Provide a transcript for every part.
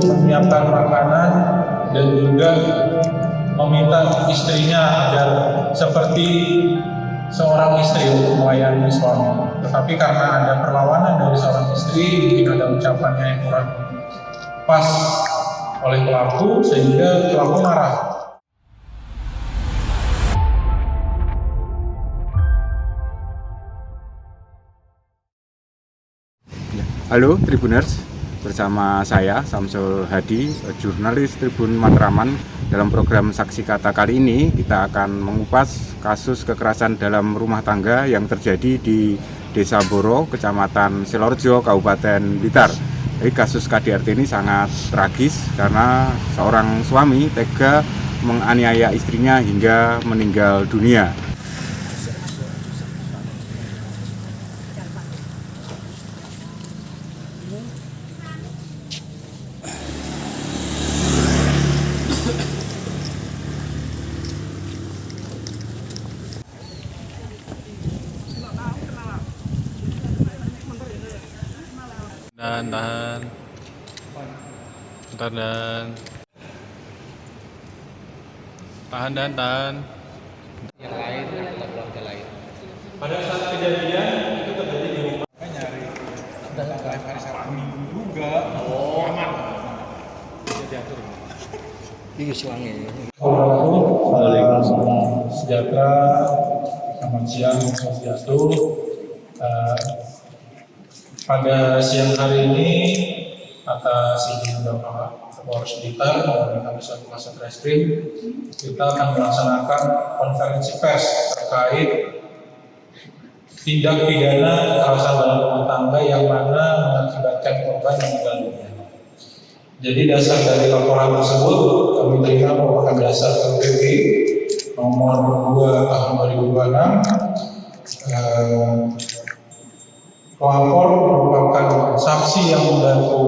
menyiapkan makanan dan juga meminta istrinya agar seperti seorang istri untuk melayani suami. Tetapi karena ada perlawanan dari seorang istri, mungkin ada ucapannya yang kurang pas oleh pelaku sehingga pelaku marah. Halo Tribuners, bersama saya Samsul Hadi, jurnalis Tribun Matraman. Dalam program Saksi Kata kali ini kita akan mengupas kasus kekerasan dalam rumah tangga yang terjadi di Desa Boro, Kecamatan Silorejo, Kabupaten Blitar. Jadi kasus KDRT ini sangat tragis karena seorang suami tega menganiaya istrinya hingga meninggal dunia. Tahan. Bentar tahan. Yang lain atau keluarga lain. Pada saat kejadian itu terjadi di rumah nyari hari Sabtu Minggu juga. Aman. Bisa diatur. Ini selangi. Waalaikumsalam. Sejahtera. Selamat siang, Swastiastu. Pada siang hari ini atas izin Bapak Kapolres Blitar melalui Kabis Humas Satreskrim, kita akan melaksanakan konferensi pers terkait tindak pidana kekerasan dalam rumah tangga yang mana mengakibatkan korban meninggal dunia. Jadi dasar dari laporan tersebut kami terima merupakan dasar LPP nomor 2 tahun 2026. Pelapor merupakan saksi yang membantu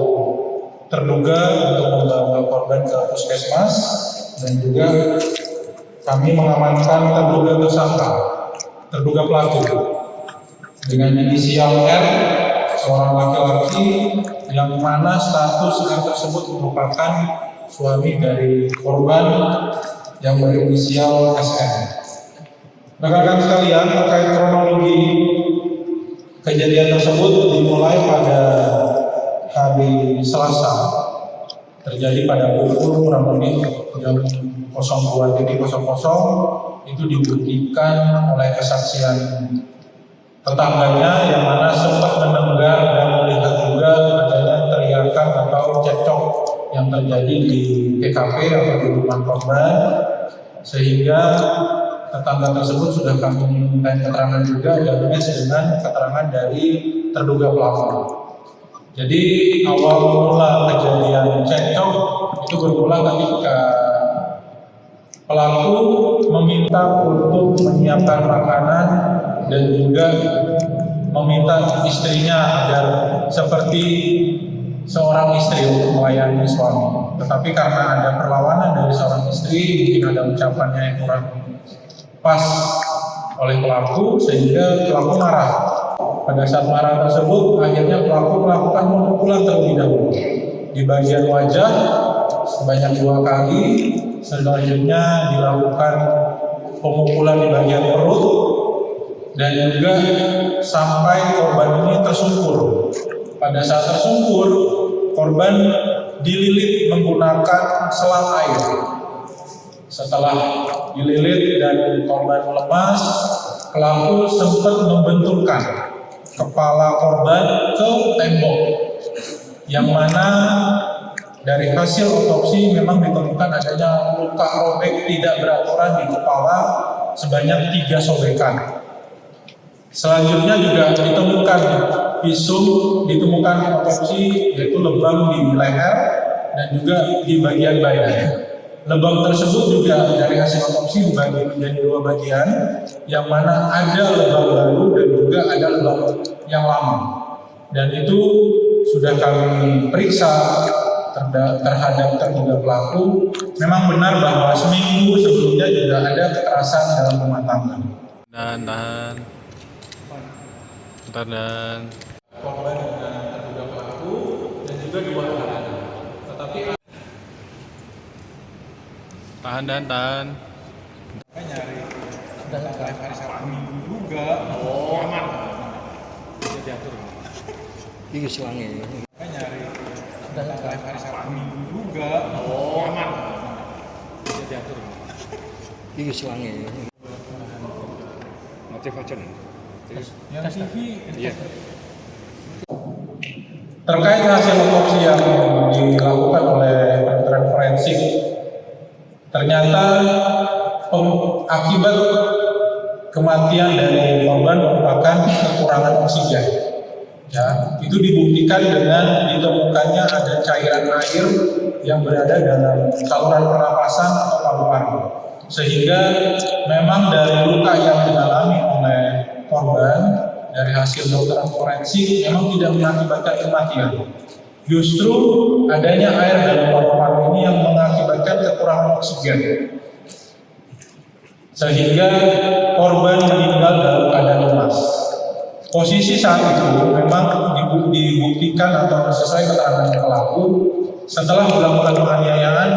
terduga untuk membawa korban ke puskesmas, dan juga kami mengamankan terduga pelaku dengan inisial R, seorang laki-laki yang mana status R tersebut merupakan suami dari korban yang berinisial SN. Rekan-rekan sekalian, terkait kronologi kejadian tersebut dimulai pada hari Selasa, terjadi pada pukul kurang lebih jam 02.00 itu dibuktikan oleh kesaksian tetangganya yang mana sempat mendengar dan melihat juga adanya teriakan atau cekcok yang terjadi di TKP atau di rumah korban, sehingga tetangga tersebut sudah kami minta keterangan juga dan dengan keterangan dari terduga pelaku. Jadi awal mula kejadian cekcok itu bermula ketika pelaku meminta untuk menyiapkan makanan dan juga meminta istrinya agar seperti seorang istri untuk melayani suami. Tetapi karena ada perlawanan dari seorang istri, mungkin ada ucapannya yang kurang pas oleh pelaku sehingga pelaku marah. Pada saat marah tersebut akhirnya pelaku melakukan pemukulan terlebih dahulu di bagian wajah sebanyak 2 kali, selanjutnya dilakukan pemukulan di bagian perut, dan juga sampai korban ini tersungkur. Pada saat tersungkur, korban dililit menggunakan selang air. Setelah dililit dan korban lemas, pelaku sempat membenturkan kepala korban ke tembok, yang mana dari hasil otopsi memang ditemukan adanya luka robek tidak beraturan di kepala sebanyak 3 sobekan. Selanjutnya juga ditemukan ditemukan otopsi yaitu lebam di leher dan juga di bagian badan. Lebam tersebut juga dari hasil otopsi dibagi menjadi 2 bagian, yang mana ada lebam baru dan juga ada lebam yang lama. Dan itu sudah kami periksa terhadap terduga pelaku. Memang benar bahwa seminggu sebelumnya juga ada kekerasan dalam rumah tangga. Tahan. Korban dengan terduga pelaku dan juga 2 anak. Tetapi tahan dan tahan. Nyari hari Sabtu Minggu juga. Aman. Bisa diatur. Iki selange. Nyari hari Sabtu Minggu juga. Aman. Bisa diatur. Iki selange. Motif aja nih. Yang TV. Iya. Terkait hasil otopsi yang dilakukan oleh kedokteran forensik, ternyata akibat kematian dari korban merupakan kekurangan oksigen. Ya, itu dibuktikan dengan ditemukannya ada cairan air yang berada dalam saluran pernapasan atau paru-paru. Sehingga memang dari luka yang dialami oleh korban dari hasil dokteran forensik memang tidak mengakibatkan kematian. Justru adanya air dalam paru-paru ini yang mengakibatkan kekurangan oksigen. Sehingga korban meninggal dalam keadaan lemas. Posisi saat itu memang dibuktikan atau sesuai keterangan pelaku, setelah melakukan penganiayaan,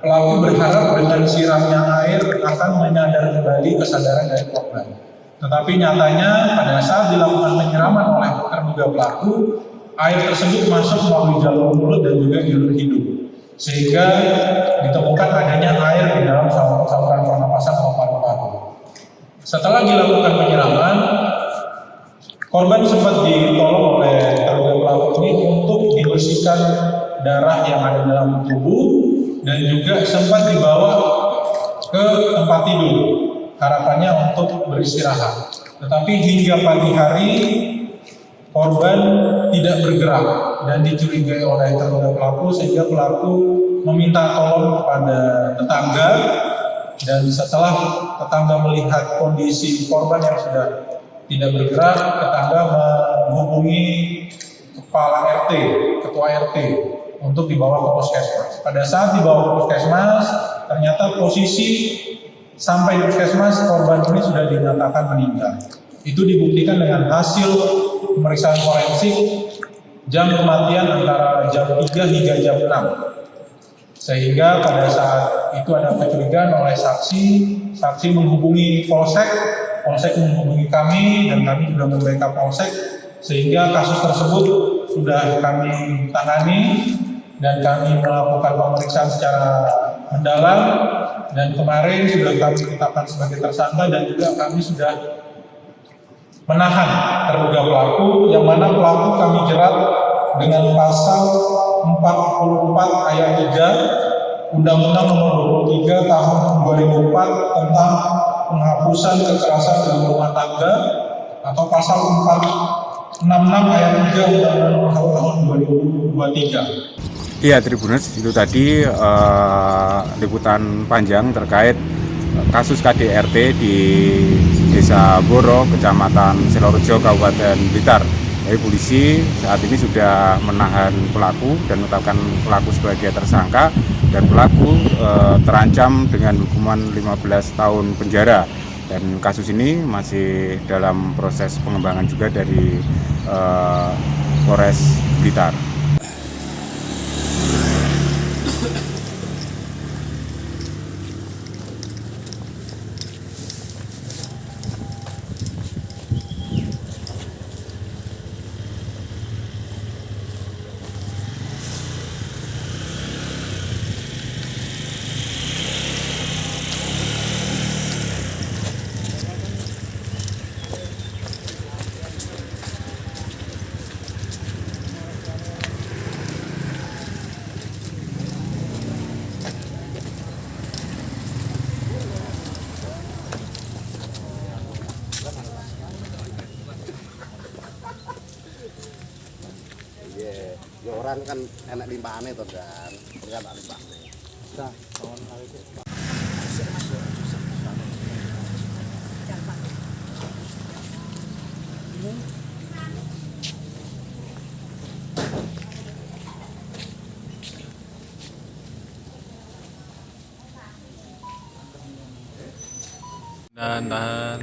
pelaku berharap dengan siramnya air akan menyadar kembali kesadaran dari korban. Tetapi nyatanya pada saat dilakukan penyiraman oleh terduga pelaku, air tersebut masuk melalui jalur mulut dan juga jalur hidung, sehingga ditemukan adanya air di dalam saluran pernapasan atau paru-paru. Setelah dilakukan penyiraman, korban sempat ditolong oleh terduga pelaku ini untuk dibersihkan darah yang ada dalam tubuh dan juga sempat dibawa ke tempat tidur. Harapannya untuk beristirahat. Tetapi hingga pagi hari korban tidak bergerak dan dicurigai oleh terduga pelaku, sehingga pelaku meminta tolong kepada tetangga, dan setelah tetangga melihat kondisi korban yang sudah tidak bergerak, tetangga menghubungi kepala RT, ketua RT untuk dibawa ke puskesmas. Pada saat dibawa ke puskesmas, ternyata posisi sampai di puskesmas korban ini sudah dinyatakan meninggal. Itu dibuktikan dengan hasil pemeriksaan forensik jam kematian antara jam 3 hingga jam 6. Sehingga pada saat itu ada kecurigaan oleh saksi menghubungi polsek menghubungi kami, dan kami juga membackup polsek, sehingga kasus tersebut sudah kami tangani dan kami melakukan pemeriksaan secara mendalam, dan kemarin sudah kami tetapkan sebagai tersangka, dan juga kami sudah menahan terduga pelaku, yang mana pelaku kami jerat dengan pasal 44 ayat 3 Undang-Undang Nomor 23 Tahun 2004 tentang penghapusan kekerasan dalam rumah tangga, atau pasal 466 ayat 3 Undang-Undang Nomor Tahun 2023. Iya Tribuners, itu tadi liputan panjang terkait kasus KDRT di Desa Boro, Kecamatan Silorejo, Kabupaten Blitar. Jadi polisi saat ini sudah menahan pelaku dan menetapkan pelaku sebagai tersangka, dan pelaku terancam dengan hukuman 15 tahun penjara. Dan kasus ini masih dalam proses pengembangan juga dari Polres Blitar. Ya orang kan enak limpahannya tuh kan, ternyata limpahannya. Tahan.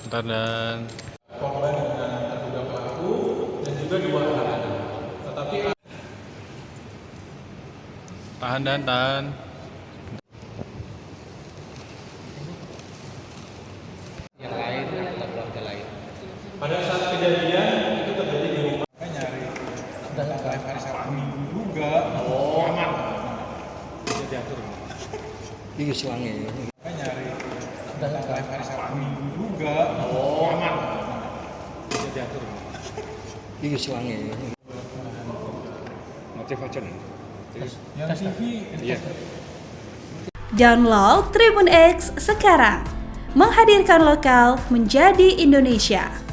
Bentar dan Korban dengan terduga pelaku dan juga dua tahanan. Tetapi tahan. kejadian itu terjadi di rumah. Saya nyari live hari Sabtu Minggu juga. Aman. Bisa diatur. Iki suwange. Saya nyari live hari Sabtu Minggu juga. Aman. Bisa diatur. Iki suwange. Motif aja nih. Yang TV. Iya. Download Tribun X sekarang. Menghadirkan lokal menjadi Indonesia.